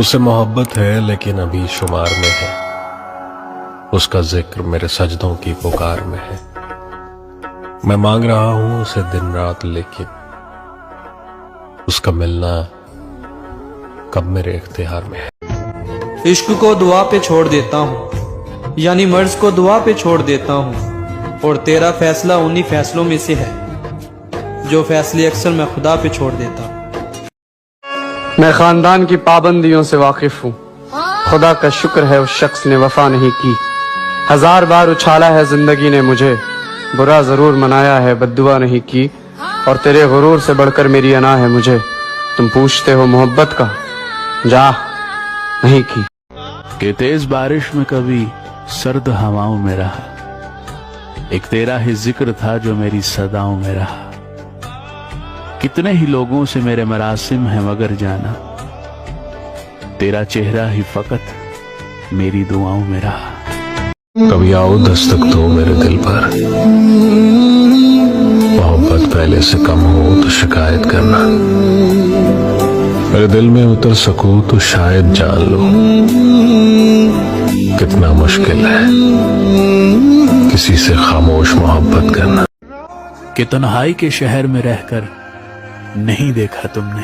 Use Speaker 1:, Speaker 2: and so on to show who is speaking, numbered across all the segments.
Speaker 1: उससे मोहब्बत है लेकिन अभी शुमार में है, उसका जिक्र मेरे सजदों की पुकार में है। मैं मांग रहा हूं उसे दिन रात, लेकिन उसका मिलना कब मेरे इख्तियार में है।
Speaker 2: इश्क को दुआ पे छोड़ देता हूँ, यानी मर्ज को दुआ पे छोड़ देता हूँ, और तेरा फैसला उन्हीं फैसलों में से है जो फैसले अक्सर मैं खुदा पे छोड़ देता हूँ।
Speaker 3: मैं खानदान की पाबंदियों से वाकिफ हूँ, खुदा का शुक्र है उस शख्स ने वफा नहीं की। 1000 बार उछाला है जिंदगी ने मुझे, बुरा जरूर मनाया है बद्दुआ नहीं की। और तेरे गुरूर से बढ़कर मेरी अना है मुझे, तुम पूछते हो मोहब्बत का जा नहीं की।
Speaker 4: कि तेज बारिश में कभी सर्द हवाओं में रहा, एक तेरा ही जिक्र था जो मेरी सदाओं में रहा। कितने ही लोगों से मेरे मरासिम है मगर जाना, तेरा चेहरा ही फकत मेरी दुआओं में रहा।
Speaker 1: कभी आओ दस्तक दो मेरे दिल पर, मोहब्बत पहले से कम हो तो शिकायत करना। मेरे दिल में उतर सको तो शायद जान लो, कितना मुश्किल है किसी से खामोश मोहब्बत करना।
Speaker 4: कि तन्हाई के शहर में रहकर नहीं देखा तुमने,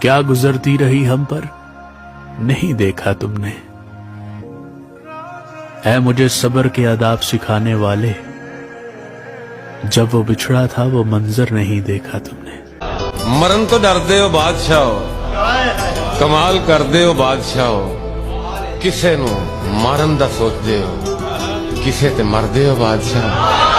Speaker 4: क्या गुजरती रही हम पर नहीं देखा तुमने। है मुझे सब्र के आदाब सिखाने वाले, जब वो बिछड़ा था वो मंजर नहीं देखा तुमने।
Speaker 5: मरण तो डरदे हो बादशाह, कमाल करदे हो बादशाह, किसे नू मारन दा सोचदे हो, किसे ते मरदे हो बादशाह।